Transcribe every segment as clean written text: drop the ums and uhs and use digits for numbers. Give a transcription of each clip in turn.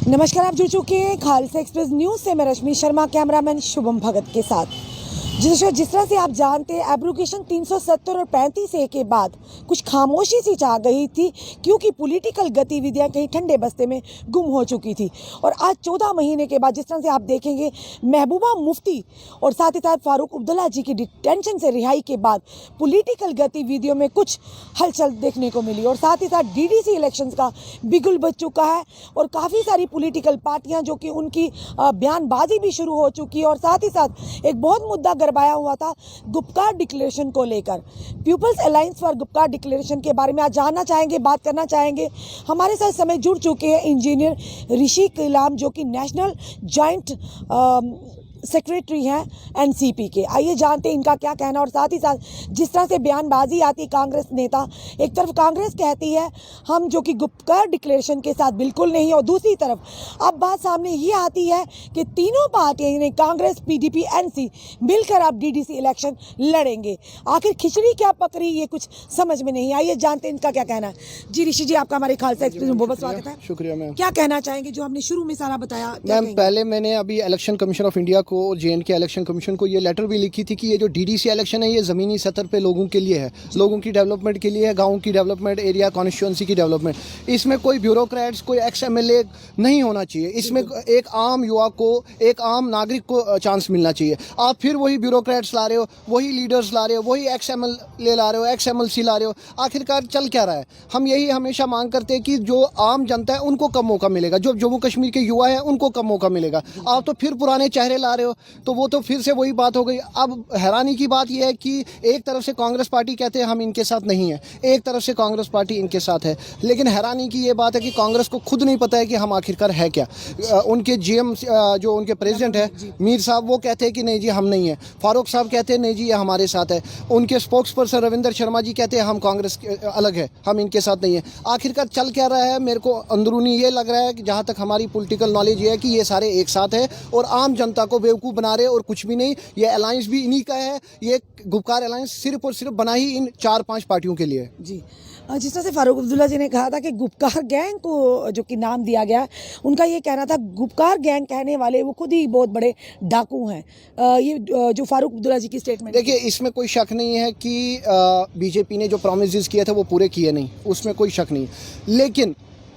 नमस्कार, आप जुड़ चुके हैं खालसा एक्सप्रेस न्यूज से। मैं रश्मि शर्मा, कैमरामैन शुभम भगत के साथ। जिस तरह से आप जानते हैं, एब्रोगेशन 370 और 35A के बाद कुछ खामोशी सी छा गई थी, क्योंकि पॉलिटिकल गतिविधियां कहीं ठंडे बस्ते में गुम हो चुकी थी। और आज 14 महीने के बाद जिस तरह से आप देखेंगे, महबूबा मुफ्ती और साथ ही साथ फारूक अब्दुल्ला जी की डिटेंशन से रिहाई के बाद पॉलिटिकल गतिविधियों में कुछ हलचल देखने को मिली। और साथ ही साथ DDC इलेक्शंस का बिगुल बज चुका है और काफ़ी सारी पॉलिटिकल पार्टियां जो कि उनकी बयानबाजी भी शुरू हो चुकी है। और साथ ही साथ एक बहुत मुद्दा गरमाया हुआ था गुपकार डिक्लेरेशन को लेकर। People's alliance for Gupkar declaration के बारे में आज जानना चाहेंगे, बात करना चाहेंगे। हमारे साथ समय जुड़ चुके हैं इंजीनियर ऋषि कलाम, जो कि नेशनल जॉइंट सेक्रेटरी हैं NCP के। आइए जानते हैं इनका क्या कहना। और साथ ही साथ जिस तरह से बयानबाजी आती है कांग्रेस नेता, एक तरफ कांग्रेस कहती है हम जो कि गुपकार डिक्लेरेशन के साथ बिल्कुल नहीं, और दूसरी तरफ अब बात सामने ये आती है कि तीनों पार्टियां यानी कांग्रेस, PDP, NC मिलकर अब DDC इलेक्शन लड़ेंगे। आखिर खिचड़ी क्या पकड़ी, ये कुछ समझ में नहीं। आइए जानते हैं इनका क्या कहना है। जी ऋषि जी, आपका हमारे खालसा एक्सप्रेस में बहुत स्वागत है। शुक्रिया मैम। क्या कहना चाहेंगे जो हमने शुरू में सारा बताया? मैम, पहले मैंने अभी इलेक्शन कमीशन ऑफ इंडिया को, JNK इलेक्शन कमीशन को ये लेटर भी लिखी थी कि ये जो DDC इलेक्शन है ये ज़मीनी सतह पे लोगों के लिए है, लोगों की डेवलपमेंट के लिए है, गाँव की डेवलपमेंट, एरिया कॉन्स्टिट्यूंसी की डेवलपमेंट। इसमें कोई ब्यूरोक्रेट्स, कोई XMLA नहीं होना चाहिए। इसमें एक आम युवा को, एक आम नागरिक को चांस मिलना चाहिए। आप फिर वही ब्यूरोक्रेट्स ला रहे हो, वही लीडर्स ला रहे हो, वही XMLA ला रहे हो, XMLC ला रहे हो। आखिरकार चल क्या रहा है? हम यही हमेशा मांग करते हैं कि जो आम जनता है उनको कम मौका मिलेगा, जो जम्मू कश्मीर के युवा है उनको कम मौका मिलेगा। आप तो फिर पुराने चेहरे ला रहे हो, तो वो तो फिर से वही बात हो गई। अब हैरानी की बात यह है कि एक तरफ से कांग्रेस पार्टी कहते हैं हम इनके साथ नहीं है, एक तरफ से कांग्रेस पार्टी इनके साथ है। लेकिन हैरानी की ये बात है कि कांग्रेस को खुद नहीं पता है कि हम आखिरकार है क्या। उनके GM जो उनके प्रेसिडेंट है मीर साहब, वो कहते हैं कि नहीं जी हम नहीं है। फारूक साहब कहते हैं नहीं जी ये हमारे साथ है। उनके स्पोक्स पर्सन रविंदर शर्मा जी कहते हैं हम कांग्रेस अलग है, हम इनके साथ नहीं है। आखिरकार चल क्या रहा है? मेरे को अंदरूनी ये लग रहा है कि जहाँ तक हमारी पॉलिटिकल नॉलेज ये है कि ये सारे एक साथ है और आम जनता को बेवकूफ़ बना रहे और कुछ भी नहीं। ये अलायंस भी इन्हीं का है। ये गुपकार अलायंस सिर्फ और सिर्फ बना ही इन 4-5 पार्टियों के लिए। जी, जिस तरह से फारूक अब्दुल्ला जी ने कहा था कि गुपकार गैंग को जो कि नाम दिया गया, उनका ये कहना था गुपकार गैंग कहने वाले वो खुद ही बहुत बड़े डाकू हैं। ये जो फारूक अब्दुल्ला जी की स्टेटमेंट, देखिए इसमें कोई शक नहीं है कि BJP ने जो प्रोमिस किए थे वो पूरे किए नहीं, उसमें कोई शक नहीं। लेकिन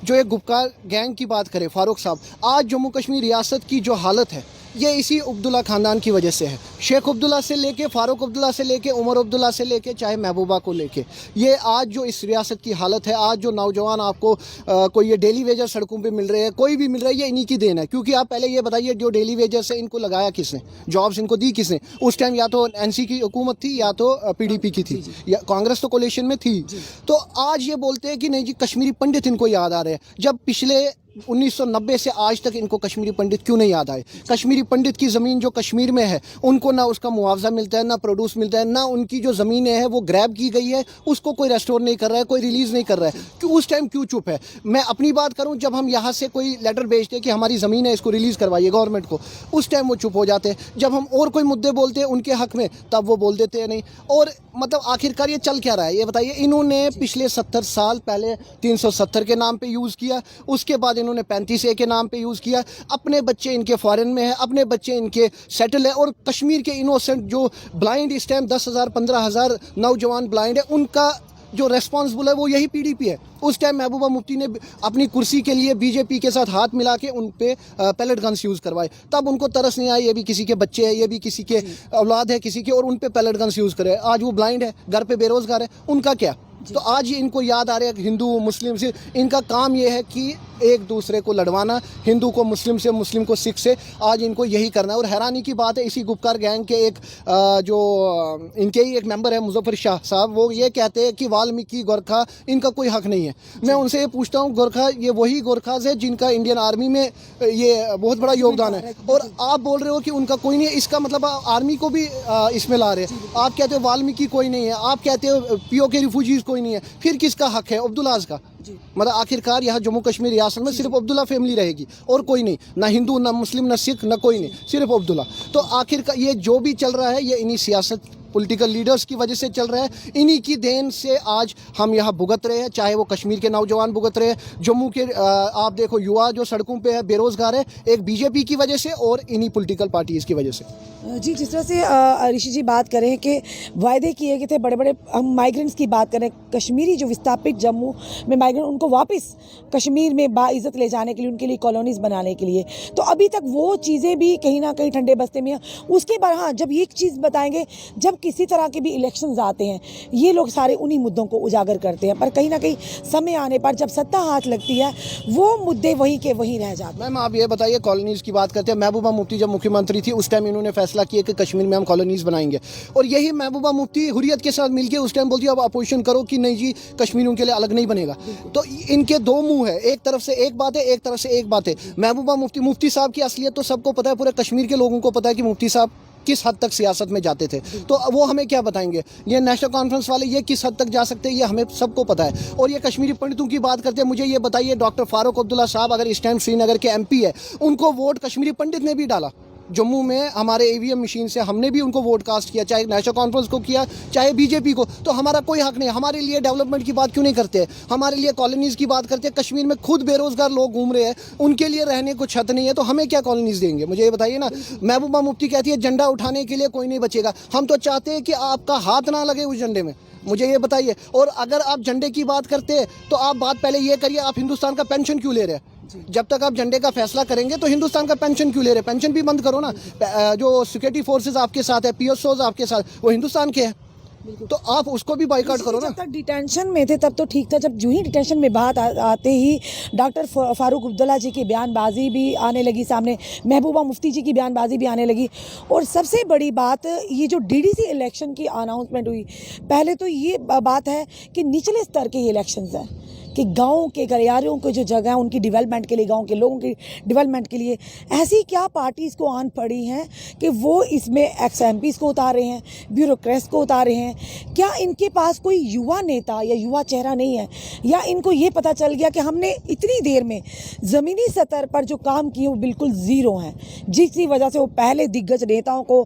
जो एक गुपकार गैंग की बात करें फारूक साहब, आज जम्मू कश्मीर रियासत की जो हालत है ये इसी अब्दुल्ला ख़ानदान की वजह से है। शेख अब्दुल्ला से लेके, फारूक अब्दुल्ला से लेके, उमर अब्दुल्ला से लेके, चाहे महबूबा को लेके, ये आज जो इस रियासत की हालत है, आज जो नौजवान आपको कोई ये डेली वेजर सड़कों पे मिल रहे हैं, कोई भी मिल रहा है, ये इन्हीं की देन है। क्योंकि आप पहले ये बताइए, जो डेली वेजर्स है इनको लगाया किसने, जॉब्स इनको दी किसने? उस टाइम या तो NC की हुकूमत थी या तो PDP की थी, या कांग्रेस तो कोलिशन में थी। तो आज ये बोलते हैं कि नहीं जी कश्मीरी पंडित इनको याद आ रहे हैं, जब पिछले 1990 से आज तक इनको कश्मीरी पंडित क्यों नहीं याद आए? कश्मीरी पंडित की ज़मीन जो कश्मीर में है उनको ना उसका मुआवजा मिलता है, ना प्रोड्यूस मिलता है, ना उनकी जो ज़मीनें हैं वो ग्रैब की गई है, उसको कोई रेस्टोर नहीं कर रहा है, कोई रिलीज़ नहीं कर रहा है। क्यों उस टाइम क्यों चुप है? मैं अपनी बात करूं, जब हम यहाँ से कोई लेटर भेजते हैं कि हमारी ज़मीन है इसको रिलीज़ करवाइए गवर्नमेंट को, उस टाइम वो चुप हो जाते हैं। जब हम और कोई मुद्दे बोलते हैं उनके हक़ में, तब वो बोल देते हैं नहीं। और मतलब आखिरकार ये चल क्या रहा है ये बताइए। इन्होंने पिछले 70 साल पहले 370 के नाम पे यूज़ किया, उसके बाद इन्होंने 35A के नाम पे यूज़ किया। अपने बच्चे इनके फॉरेन में है, अपने बच्चे इनके सेटल है, और कश्मीर के इनोसेंट जो ब्लाइंड इस टाइम 10,000 15,000 नौजवान ब्लाइंड है, उनका जो रेस्पॉन्सिबल है वो यही PDP है। उस टाइम महबूबा मुफ्ती ने अपनी कुर्सी के लिए BJP के साथ हाथ मिला के उन पे पैलेट गन्स यूज़ करवाए, तब उनको तरस नहीं आया ये भी किसी के बच्चे हैं, ये भी किसी के औलाद है किसी के, और उन पे पैलेट गन्स यूज़ करे। आज वो ब्लाइंड है, घर पे बेरोज़गार है, उनका क्या? तो आज ये इनको याद आ रहा है हिंदू मुस्लिम से, इनका काम ये है कि एक दूसरे को लड़वाना, हिंदू को मुस्लिम से, मुस्लिम को सिख से, आज इनको यही करना है। और हैरानी की बात है, इसी गुपकार गैंग के एक जो इनके ही एक मेंबर है मुजफ्फर शाह साहब, वो ये कहते हैं कि वाल्मीकि गोरखा इनका कोई हक नहीं है। मैं उनसे ये पूछता हूँ, गोरखा ये वही गोरखाज है जिनका इंडियन आर्मी में ये बहुत बड़ा योगदान है, और आप बोल रहे हो कि उनका कोई नहीं है। इसका मतलब आर्मी को भी इसमें ला रहे हैं। आप कहते हो वाल्मीकि कोई नहीं है, आप कहते हो POK रिफ्यूजीज कोई नहीं है, फिर किसका हक है? अब्दुल्लाज का। मतलब आखिरकार यहाँ जम्मू कश्मीर रियासत में सिर्फ अब्दुल्ला फैमिली रहेगी और कोई नहीं, ना हिंदू, ना मुस्लिम, ना सिख, ना कोई नहीं, सिर्फ अब्दुल्ला। तो आखिरकार ये जो भी चल रहा है ये इन्हीं सियासत पॉलिटिकल लीडर्स की वजह से चल रहा है, इन्हीं की देन से आज हम यहाँ भुगत रहे हैं। चाहे वो कश्मीर के नौजवान भुगत रहे हैं, जम्मू के आप देखो युवा जो सड़कों पे है बेरोजगार है, एक बीजेपी की वजह से और इन्हीं पॉलिटिकल पार्टीज की वजह से। जी, जिस तरह से ऋषि जी बात करें कि वायदे किए गए थे बड़े बड़े, हम माइग्रेंट्स की बात करें, कश्मीरी जो विस्थापित जम्मू में माइग्रेंट, उनको वापस कश्मीर में बाइज्जत ले जाने के लिए, उनके लिए कॉलोनीज बनाने के लिए, तो अभी तक वो चीज़ें भी कहीं ना कहीं ठंडे बस्ते में हैं। उसके बाद हाँ, जब एक चीज़ बताएंगे, जब किसी तरह के भी इलेक्शंस आते हैं, ये लोग सारे उन्हीं मुद्दों को उजागर करते हैं, पर कहीं ना कहीं समय आने पर जब सत्ता हाथ लगती है, वो मुद्दे वहीं के वहीं रह जाते हैं। मैम आप ये बताइए, कॉलोनीज की बात करते हैं, महबूबा मुफ्ती जब मुख्यमंत्री थी उस टाइम इन्होंने फैसला किया कि कश्मीर में हम कॉलोनीज बनाएंगे, और यही महबूबा मुफ्ती हुर्रियत के साथ मिलकर उस टाइम बोलती है अब अपोजिशन करो कि नहीं जी कश्मीरियों के लिए अलग नहीं बनेगा। तो इनके दो मुंह है, एक तरफ से एक बात है, एक तरफ से एक बात है। महबूबा मुफ्ती साहब की असलियत तो सबको पता है, पूरे कश्मीर के लोगों को पता है कि मुफ्ती साहब किस हद तक सियासत में जाते थे, तो वो हमें क्या बताएंगे। ये नेशनल कॉन्फ्रेंस वाले ये किस हद तक जा सकते हैं, ये हमें सबको पता है। और ये कश्मीरी पंडितों की बात करते हैं, मुझे ये बताइए डॉक्टर फारूक अब्दुल्ला साहब अगर इस टाइम श्रीनगर के एमपी है, उनको वोट कश्मीरी पंडित ने भी डाला। जम्मू में हमारे ईवीएम मशीन से हमने भी उनको वोट कास्ट किया, चाहे नेशनल कॉन्फ्रेंस को किया चाहे बीजेपी को, तो हमारा कोई हक नहीं। हमारे लिए डेवलपमेंट की बात क्यों नहीं करते, हमारे लिए कॉलोनीज की बात करते हैं। कश्मीर में खुद बेरोजगार लोग घूम रहे हैं, उनके लिए रहने को छत नहीं है, तो हमें क्या कॉलोनीज देंगे, मुझे ये बताइए ना। महबूबा मुफ्ती कहती है झंडा उठाने के लिए कोई नहीं बचेगा, हम तो चाहते हैं कि आपका हाथ ना लगे उस झंडे में, मुझे ये बताइए। और अगर आप झंडे की बात करते हैं तो आप बात पहले ये करिए, आप हिंदुस्तान का पेंशन क्यों ले रहे हैं? जब तक आप झंडे का फैसला करेंगे तो हिंदुस्तान का पेंशन क्यों ले रहे हैं? पेंशन भी बंद करो ना। जो सिक्योरिटी फोर्सेस आपके साथ है, पीएसओज आपके साथ, वो हिंदुस्तान के हैं, तो आप उसको भी बाइकआउट करो ना। जब तक डिटेंशन में थे तब तो ठीक था, जब जो ही डिटेंशन में बात आते ही डॉक्टर फारूक अब्दुल्ला जी की बयानबाजी भी आने लगी सामने, महबूबा मुफ्ती जी की बयानबाजी भी आने लगी, और सबसे बड़ी बात ये जो डीडीसी इलेक्शन की अनाउंसमेंट हुई, पहले तो ये बात है कि निचले स्तर के ये इलेक्शंस हैं कि गाँव के गलियारों के जो जगह है उनकी डेवलपमेंट के लिए, गांव के लोगों की डेवलपमेंट के लिए ऐसी क्या पार्टीज़ को आन पड़ी हैं कि वो इसमें एक्स एमपीज़ को उतार रहे हैं, ब्यूरोक्रेट्स को उतार रहे हैं। क्या इनके पास कोई युवा नेता या युवा चेहरा नहीं है, या इनको ये पता चल गया कि हमने इतनी देर में ज़मीनी सतह पर जो काम किए वो बिल्कुल ज़ीरो हैं, जिसकी वजह से वो पहले दिग्गज नेताओं को,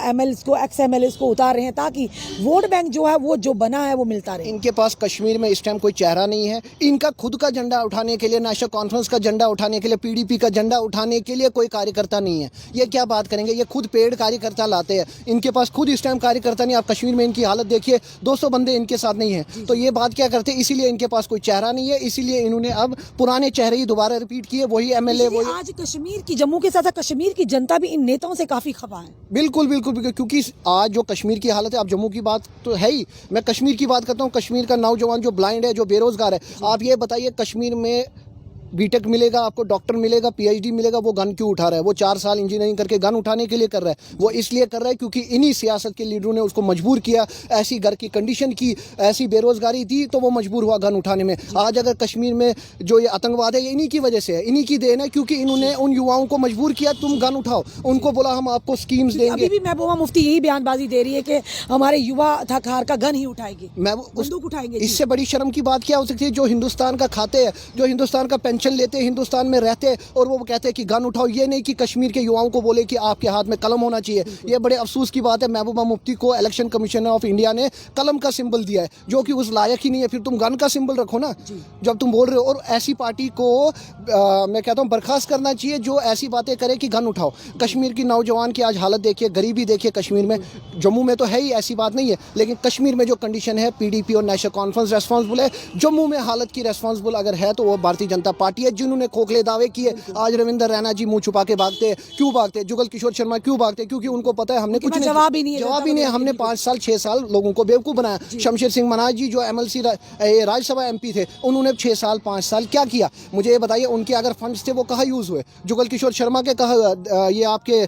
एमएलएस को, एक्स एमएलएस को उतार रहे हैं ताकि वोट बैंक जो है वो जो बना है वो मिलता रहे। इनके पास कश्मीर में इस टाइम कोई चेहरा नहीं है। इनका खुद का झंडा उठाने के लिए, नेशनल कॉन्फ्रेंस का झंडा उठाने के लिए, पीडीपी का झंडा उठाने के लिए कोई कार्यकर्ता नहीं है। ये क्या बात करेंगे, ये खुद पेड कार्यकर्ता लाते हैं, इनके पास खुद इस टाइम कार्यकर्ता नहीं। आप कश्मीर में इनकी हालत देखिए, 200 बंदे इनके साथ नहीं है, तो ये बात क्या करते हैं, इसीलिए इनके पास कोई चेहरा नहीं है, इसीलिए इन्होंने अब पुराने चेहरे ही दोबारा रिपीट किए, वही एमएलए, वही। आज कश्मीर की, जम्मू के साथ कश्मीर की जनता भी इन नेताओं से काफी खफा है। बिल्कुल बिल्कुल बिल्कुल, क्योंकि आज जो कश्मीर की हालत है, आप जम्मू की बात तो है ही, मैं कश्मीर की बात करता हूँ। कश्मीर का नौजवान जो ब्लाइंड है, जो बेरोजगार है, आप ये बताइए कश्मीर में बीटेक मिलेगा आपको, डॉक्टर मिलेगा, पीएचडी मिलेगा, वो गन क्यों उठा रहा है? वो 4 साल इंजीनियरिंग करके गन उठाने के लिए कर रहा है। वो इसलिए कर रहा है क्योंकि इन्हीं सियासत के लीडरों ने उसको मजबूर किया, ऐसी घर की कंडीशन की, ऐसी बेरोजगारी दी, तो वो मजबूर हुआ गन उठाने में। आज अगर कश्मीर में जो ये आतंकवाद है, ये इन्हीं की वजह से है, इन्हीं की देन है, क्योंकि इन्होंने उन युवाओं को मजबूर किया तुम गन उठाओ, उनको बोला हम आपको स्कीम्स देंगे। अभी भी महबूबा मुफ्ती यही बयानबाजी दे रही है कि हमारे युवा थकार का गन ही उठाएगी, बंदूक उठाएंगे। इससे बड़ी शर्म की बात क्या हो सकती है? जो हिंदुस्तान का खाते हैं, जो हिंदुस्तान का पेंशन लेते हैं, हिंदुस्तान में रहते हैं, और वो कहते हैं कि गन उठाओ। ये नहीं कि कश्मीर के युवाओं को बोले कि आपके हाथ में कलम होना चाहिए। ये बड़े अफसोस की बात है, महबूबा मुफ्ती को इलेक्शन कमीशन ऑफ इंडिया ने कलम का सिंबल दिया है, जो कि उस लायक ही नहीं है। फिर तुम गन का सिंबल रखो ना जब तुम बोल रहे हो। और ऐसी पार्टी को मैं कहता हूँ बर्खास्त करना चाहिए जो ऐसी बातें करे कि गन उठाओ। कश्मीर की नौजवान की आज हालत देखिए, गरीबी देखिए कश्मीर में। जम्मू में तो है ही, ऐसी बात नहीं है, लेकिन कश्मीर में जो कंडीशन है, पीडीपी और नेशनल कॉन्फ्रेंस रेस्पॉन्सिबल है। जम्मू में हालत की रेस्पॉन्सिबल अगर है तो वो भारतीय जनता पार्टी है, जिन्होंने खोखले दावे किए। आज रविंद्र रैना जी मुंह छुपा के भागते, क्यों भागते? जुगल किशोर शर्मा क्यों भागते? क्योंकि उनको पता है हमने कुछ नहीं, जवाब ही नहीं है, हमने 5 साल 6 साल लोगों को बेवकूफ बनाया। शमशेर सिंह मनाज जी जो एमएलसी राज्यसभा एमपी थे, उन्होंने 6 साल 5 साल क्या किया? मुझे ये बताइए, उनके अगर फंड्स थे वो कहाँ यूज हुए? जुगल किशोर शर्मा के कहा, ये आपके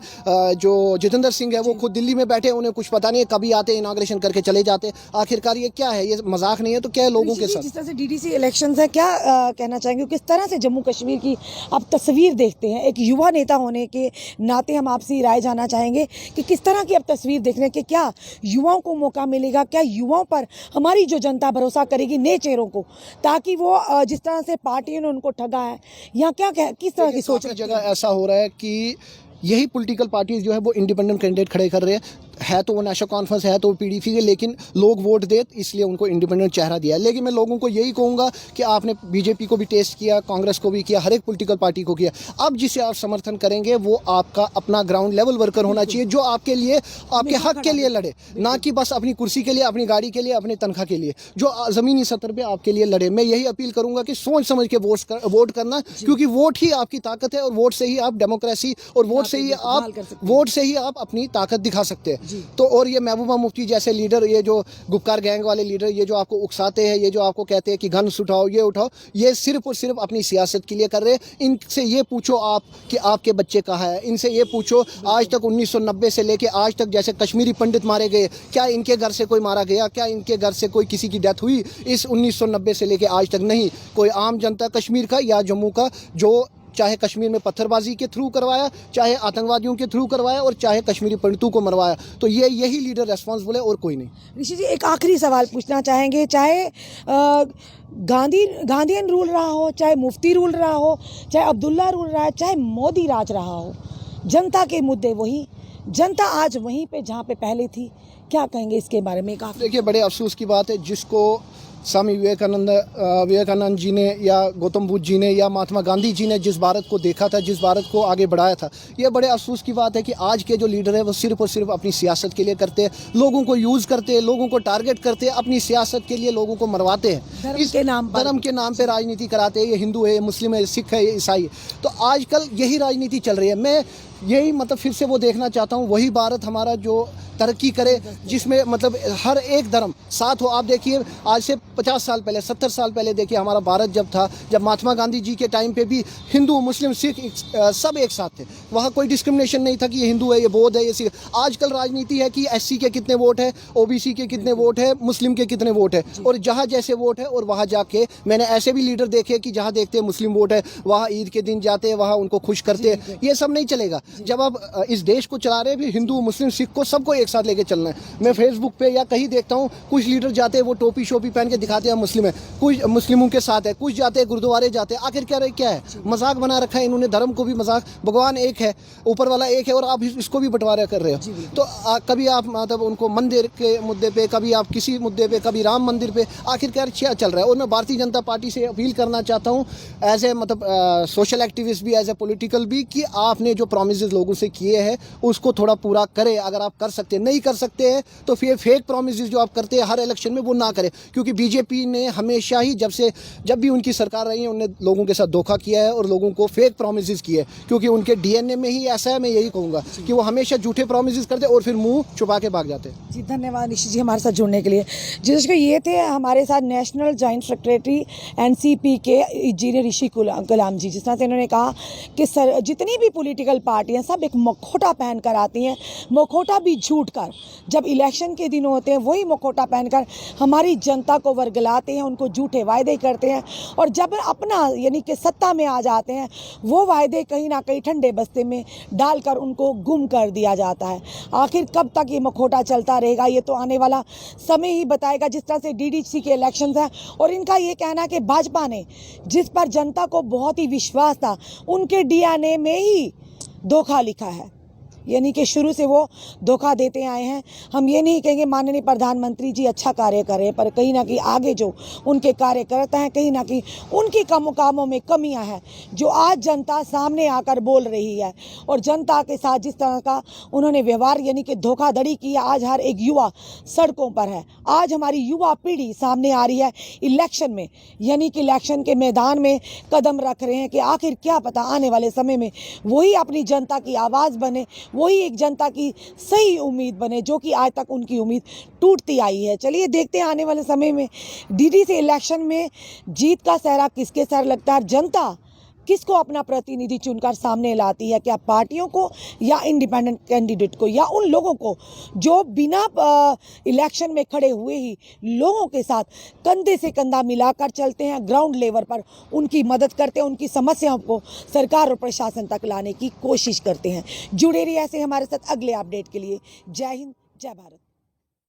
जो जितेंद्र सिंह है वो खुद दिल्ली में बैठे, उन्हें कुछ पता नहीं है, कभी आते इनॉग्रेशन करके चले जाते। आखिरकार ये क्या है? ये मजाक नहीं है तो क्या है लोगों के साथ? जिस तरह से डीडीसी इलेक्शंस है, क्या कहना चाहेंगे किस तरह से जम्मू कश्मीर की आप तस्वीर देखते हैं? एक युवा नेता होने के नाते हम आपसे राय जानना चाहेंगे कि किस तरह की अब तस्वीर देख रहे हैं कि क्या युवाओं को मौका मिलेगा, क्या युवाओं पर हमारी जो जनता भरोसा करेगी नए चेहरों को, ताकि वो जिस तरह से पार्टियों ने उनको ठगा है, या क्या किस तरह की सोच? जगह ऐसा हो रहा है कि यही पॉलिटिकल पार्टीज जो है वो इंडिपेंडेंट कैंडिडेट खड़े कर रहे हैं। है तो वो नेशनल कॉन्फ्रेंस है तो वो पीडीपी के, लेकिन लोग वोट दे इसलिए उनको इंडिपेंडेंट चेहरा दिया है। लेकिन मैं लोगों को यही कहूँगा कि आपने बीजेपी को भी टेस्ट किया, कांग्रेस को भी किया, हर एक पॉलिटिकल पार्टी को किया, अब जिसे आप समर्थन करेंगे वो आपका अपना ग्राउंड लेवल वर्कर होना चाहिए, जो आपके लिए, आपके हक के लिए लड़े, ना कि बस अपनी कुर्सी के लिए, अपनी गाड़ी के लिए, अपनी तनख्वाह के लिए, जो ज़मीनी सतर पे आपके लिए लड़े। मैं यही अपील करूंगा कि सोच समझ के वोट करना, क्योंकि वोट ही आपकी ताकत है और वोट से ही आप डेमोक्रेसी और वोट से ही आप अपनी ताकत दिखा सकते हैं। तो और ये महबूबा मुफ्ती जैसे लीडर, ये जो गुपकार गैंग वाले लीडर, ये जो आपको उकसाते हैं, ये जो आपको कहते हैं कि गन्स उठाओ, ये उठाओ, ये सिर्फ और सिर्फ अपनी सियासत के लिए कर रहे हैं। इनसे ये पूछो आप कि आपके बच्चे कहाँ हैं, इनसे ये पूछो आज तक 1990 से लेके आज तक जैसे कश्मीरी पंडित मारे गए, क्या इनके घर से कोई मारा गया, क्या इनके घर से कोई किसी की डेथ हुई इस 1990 से लेके आज तक? नहीं। कोई आम जनता कश्मीर का या जम्मू का, जो चाहे कश्मीर में पत्थरबाजी के थ्रू करवाया, चाहे आतंकवादियों के थ्रू करवाया और चाहे कश्मीरी पंडितों को मरवाया, तो यही लीडर रेस्पॉन्सिबल है और कोई नहीं। ऋषि जी, एक आखिरी सवाल पूछना चाहेंगे, चाहे गांधीयन रूल रहा हो, चाहे मुफ्ती रूल रहा हो, चाहे अब्दुल्ला रूल रहा है, चाहे मोदी राज रहा हो, जनता के मुद्दे वही, जनता आज वहीं पे जहाँ पे पहले थी। क्या कहेंगे इसके बारे में? देखिए, बड़े अफसोस की बात है, जिसको स्वामी विवेकानंद जी ने या गौतम बुद्ध जी ने या महात्मा गांधी जी ने जिस भारत को देखा था, जिस भारत को आगे बढ़ाया था, ये बड़े अफसोस की बात है कि आज के जो लीडर है वो सिर्फ और सिर्फ अपनी सियासत के लिए करते हैं, लोगों को यूज़ करते हैं, लोगों को टारगेट करते हैं, अपनी सियासत के लिए लोगों को मरवाते हैं, इस धर्म के नाम पर राजनीति कराते हैं। ये हिंदू है, ये मुस्लिम है, ये सिख है, ये ईसाई है। तो आजकल यही राजनीति चल रही है। मैं यही फिर से वो देखना चाहता हूँ, वही भारत हमारा जो तरक्की करे, जिसमें हर एक धर्म साथ हो। आप देखिए, आज से 50 साल पहले, 70 साल पहले देखिए, हमारा भारत जब था, जब महात्मा गांधी जी के टाइम पे भी हिंदू, मुस्लिम, सिख सब एक साथ थे। वहाँ कोई डिस्क्रिमिनेशन नहीं था कि ये हिंदू है, ये बौद्ध है, ये सिख। आजकल राजनीति है कि एससी के कितने वोट है, ओबीसी के कितने वोट है, मुस्लिम के कितने वोट है, और जहाँ जैसे वोट है और वहाँ जाके मैंने ऐसे भी लीडर देखे कि जहाँ देखते हैं मुस्लिम वोट है, वहाँ ईद के दिन जाते हैं, वहाँ उनको खुश करते हैं। ये सब नहीं चलेगा। जब आप इस देश को चला रहे हैं, हिंदू, मुस्लिम, सिख को सबको एक साथ लेके चलना है। मैं फेसबुक पे या कहीं देखता हूँ, कुछ लीडर जाते हैं, वो टोपी शोपी पहन के दिखाते हैं मुस्लिम है, कुछ मुस्लिमों के साथ है, कुछ जाते हैं गुरुद्वारे जाते हैं। आखिर क्या है? मजाक बना रखा है इन्होंने, धर्म को भी मजाक। भगवान एक है, ऊपर वाला एक है, और आप इसको भी बंटवारा कर रहे हो। तो कभी आप उनको मंदिर के मुद्दे पे, कभी आप किसी मुद्दे पे, कभी राम मंदिर पे, आखिरकार क्या चल रहा है? और मैं भारतीय जनता पार्टी से अपील करना चाहता हूँ, एज ए सोशल एक्टिविस्ट भी, एज ए पॉलिटिकल भी, कि आपने जो प्रोमिस लोगों से किए हैं उसको थोड़ा पूरा करें। अगर आप कर सकते, नहीं कर सकते हैं तो फिर फेक प्रॉमिस जो आप करते हैं हर इलेक्शन में, वो ना करें। क्योंकि बीजेपी ने हमेशा ही जब भी उनकी सरकार रही है, उन्होंने लोगों के साथ धोखा किया है और लोगों को फेक प्रॉमिस किए, क्योंकि उनके डीएनए में ही ऐसा है। मैं यही कहूँगा कि वो हमेशा झूठे प्रॉमिस करते और फिर मुंह छुपा के भाग जाते हैं। जी, धन्यवाद निशित जी हमारे साथ जुड़ने के लिए। जिसको ये थे हमारे साथ नेशनल जॉइंट सेक्रेटरी एनसीपी के इंजीनियर ऋषि गुलाम जी, जिस तरह से इन्होंने कहा कि जितनी भी पॉलिटिकल पार्टियां सब एक मुखौटा पहन कर आती हैं, मुखौटा भी झूठ कर, जब इलेक्शन के दिन होते हैं वही मुखौटा पहनकर हमारी जनता को वर्गलाते हैं, उनको झूठे वायदे करते हैं, और जब अपना यानी कि सत्ता में आ जाते हैं वो वायदे कहीं ना कहीं ठंडे बस्ते में डालकर उनको गुम कर दिया जाता है। आखिर कब तक ये मुखौटा चलता रहेगा, ये तो आने वाला समय ही बताएगा। जिस तरह से डीडीसी के इलेक्शंस हैं, और इनका ये कहना कि भाजपा ने जिस पर जनता को बहुत ही विश्वास था, उनके डीएनए में ही धोखा लिखा है, यानी कि शुरू से वो धोखा देते आए हैं। हम ये नहीं कहेंगे माननीय प्रधानमंत्री जी अच्छा कार्य कर रहे हैं, पर कहीं ना कहीं आगे जो उनके कार्यकर्ता हैं, कहीं ना कहीं उनकी कामों में कमियां हैं, जो आज जनता सामने आकर बोल रही है। और जनता के साथ जिस तरह का उन्होंने व्यवहार यानी कि धोखाधड़ी किया, आज हर एक युवा सड़कों पर है। आज हमारी युवा पीढ़ी सामने आ रही है इलेक्शन में, यानी कि इलेक्शन के मैदान में कदम रख रहे हैं कि आखिर क्या पता आने वाले समय में वही अपनी जनता की आवाज़ बने, वही एक जनता की सही उम्मीद बने, जो कि आज तक उनकी उम्मीद टूटती आई है। चलिए देखते हैं आने वाले समय में डीडीसी इलेक्शन में जीत का सहरा किसके सर लगता है, जनता किसको अपना प्रतिनिधि चुनकर सामने लाती है, क्या पार्टियों को या इंडिपेंडेंट कैंडिडेट को, या उन लोगों को जो बिना इलेक्शन में खड़े हुए ही लोगों के साथ कंधे से कंधा मिलाकर चलते हैं, ग्राउंड लेवल पर उनकी मदद करते हैं, उनकी समस्याओं को सरकार और प्रशासन तक लाने की कोशिश करते हैं। जुड़े रहिए ऐसे हमारे साथ अगले अपडेट के लिए। जय हिंद, जय भारत।